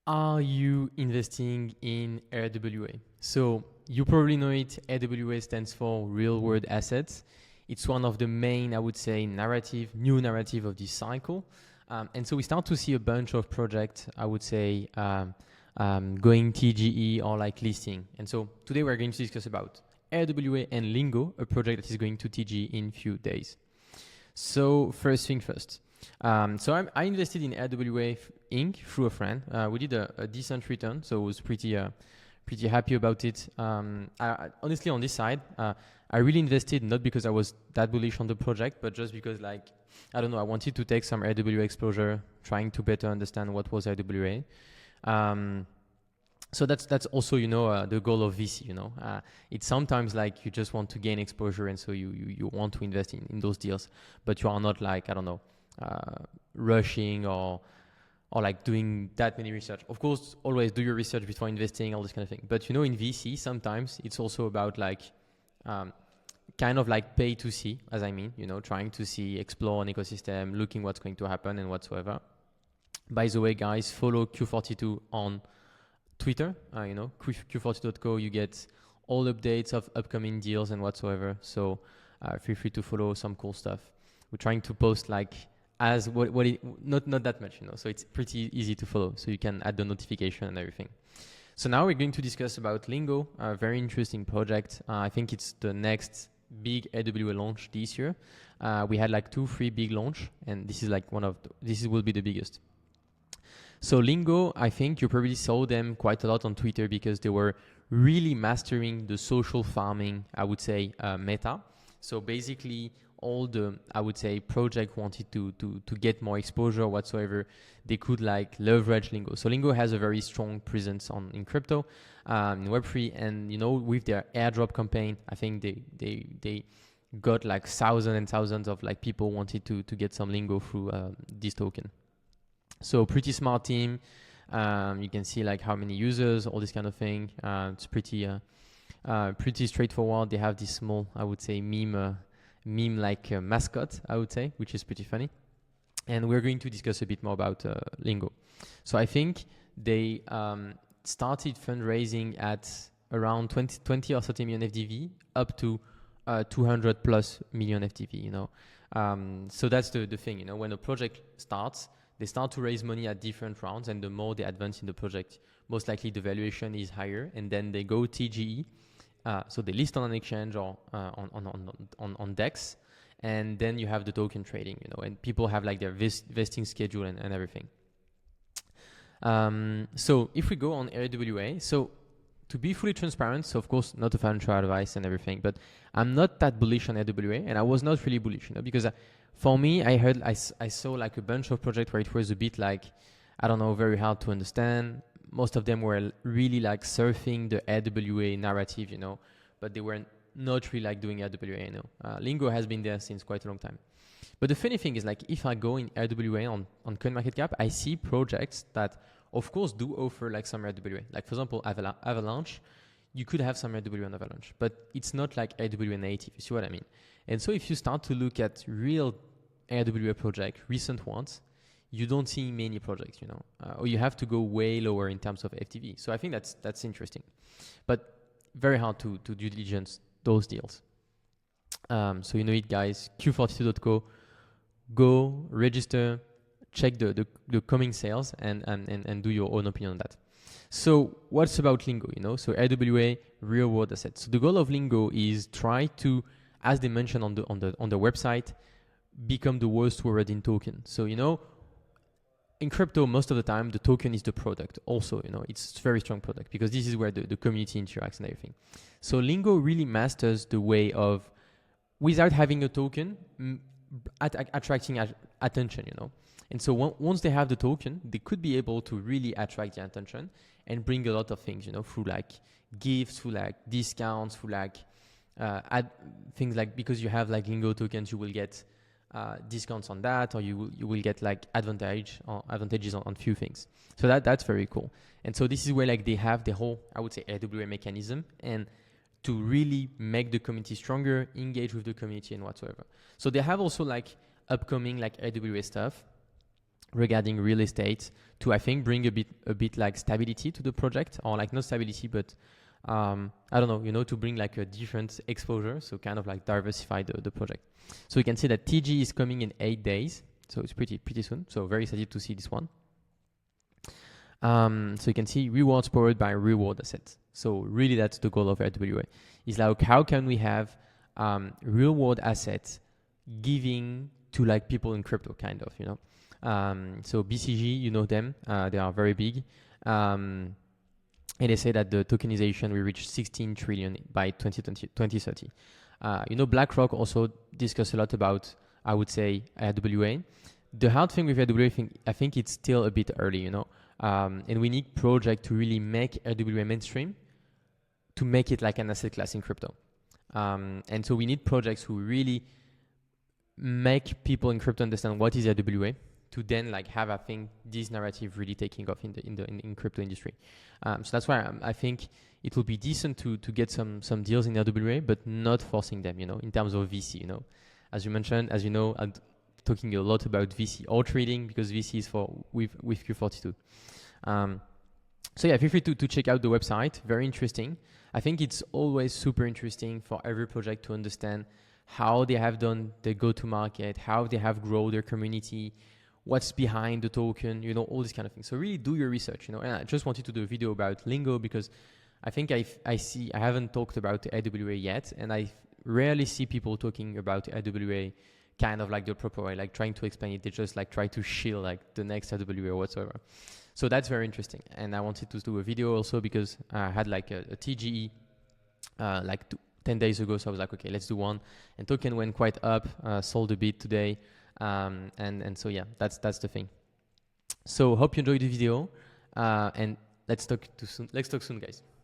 Are you investing in RWA? So you probably know it. RWA stands for real world assets. It's one of the main, I would say, new narrative of this cycle. And so we start to see a bunch of projects, I would say, going TGE or like listing. And so today we're going to discuss about RWA and LINGO, a project that is going to TGE in few days. So first thing first. I invested in RWA Inc. through a friend. We did a decent return, so I was pretty happy about it. Honestly, on this side, I really invested not because I was that bullish on the project, but just because, like, I don't know, I wanted to take some RWA exposure, trying to better understand what was RWA. So that's also, the goal of VC. It's sometimes like you just want to gain exposure, and so you want to invest in those deals, but you are not like, I don't know, rushing or like doing that many research. Of course, always do your research before investing, all this kind of thing. But in VC, sometimes it's also about like kind of like pay to see, as I mean, trying to see, explore an ecosystem, looking what's going to happen and whatsoever. By the way, guys, follow Q42 on Twitter, q42.co. You get all updates of upcoming deals and whatsoever. So feel free to follow some cool stuff. We're trying to post like not that much, so it's pretty easy to follow. So you can add the notification and everything. So now we're going to discuss about LINGO, a very interesting project. I think it's the next big AWA launch this year. We had like 2-3 big launch, and this is like this will be the biggest. So LINGO, I think you probably saw them quite a lot on Twitter because they were really mastering the social farming, I would say, meta. So basically all the, I would say, project wanted to get more exposure whatsoever, they could like leverage LINGO. So LINGO has a very strong presence in crypto, in Web3, and with their airdrop campaign, I think they got like thousands and thousands of like people wanted to get some LINGO through this token. So pretty smart team. You can see like how many users, all this kind of thing. It's pretty straightforward. They have this small, I would say, meme like mascot, I would say, which is pretty funny. And we're going to discuss a bit more about LINGO. So I think they started fundraising at around 20 or 30 million FDV up to 200 plus million FDV. So that's the thing. When a project starts, they start to raise money at different rounds, and the more they advance in the project, most likely the valuation is higher, and then they go TGE. So they list on an exchange or on DEX, and then you have the token trading, and people have like their vesting schedule and everything. So if we go on RWA, so to be fully transparent, so of course not a financial advice and everything, but I'm not that bullish on RWA, and I was not really bullish, because for me, I saw like a bunch of projects where it was a bit like, I don't know, very hard to understand. Most of them were really like surfing the RWA narrative, but they were not really like doing RWA, LINGO has been there since quite a long time. But the funny thing is, like, if I go in RWA on CoinMarketCap, I see projects that, of course, do offer like some RWA. Like, for example, Avalanche, you could have some RWA on Avalanche, but it's not like RWA native. You see what I mean? And so if you start to look at real RWA project, recent ones, you don't see many projects, or you have to go way lower in terms of FTV. So I think that's interesting, but very hard to due diligence those deals. So you know it, guys. Q42.co, go register, check the coming sales, and do your own opinion on that. So what's about LINGO? So RWA, real world assets. So the goal of LINGO is try to, as they mentioned on the website, become the worst word in token. So in crypto, most of the time the token is the product. Also, it's a very strong product because this is where the community interacts and everything. So LINGO really masters the way of, without having a token, attracting attention. And so once they have the token, they could be able to really attract the attention and bring a lot of things, through like gifts, through like discounts, through like add things like, because you have like LINGO tokens, you will get discounts on that, or you will get like advantages on few things. So that's very cool. And so this is where like they have the whole, I would say, RWA mechanism, and to really make the community stronger, engage with the community and whatsoever. So they have also like upcoming like RWA stuff. regarding real estate to, I think, bring a bit like stability to the project, or like not stability, but I don't know, you know, to bring like a different exposure, so kind of like diversify the project. So you can see that TG is coming in 8 days, so it's pretty soon. So very excited to see this one. So you can see rewards powered by reward assets. So really that's the goal of RWA. Is like how can we have reward assets giving to like people in crypto, kind of, you know. So BCG, you know them, they are very big. And they say that the tokenization will reach 16 trillion by 2030. You know, BlackRock also discussed a lot about, I would say, RWA. The hard thing with RWA, I think it's still a bit early, you know. And we need projects to really make RWA mainstream, to make it like an asset class in crypto. And so we need projects who really make people in crypto understand what is RWA, to then like have, I think, this narrative really taking off in crypto industry. So that's why I think it will be decent to get some deals in RWA, but not forcing them, you know, in terms of VC, you know. As you mentioned, as you know, I'm talking a lot about VC or trading, because VC is for with Q42. So yeah, feel free to check out the website. Very interesting. I think it's always super interesting for every project to understand how they have done the go-to-market, how they have grown their community, what's behind the token, you know, all these kind of things. So really do your research, you know. And I just wanted to do a video about LINGO because I think I haven't talked about RWA yet, and I rarely see people talking about RWA kind of like the proper way, like trying to explain it. They just like try to shield like the next RWA or whatsoever. So that's very interesting. And I wanted to do a video also because I had like a TGE like 10 days ago. So I was like, okay, let's do one. And token went quite up, sold a bit today. And so yeah, that's the thing. So hope you enjoyed the video, and let's talk soon, guys.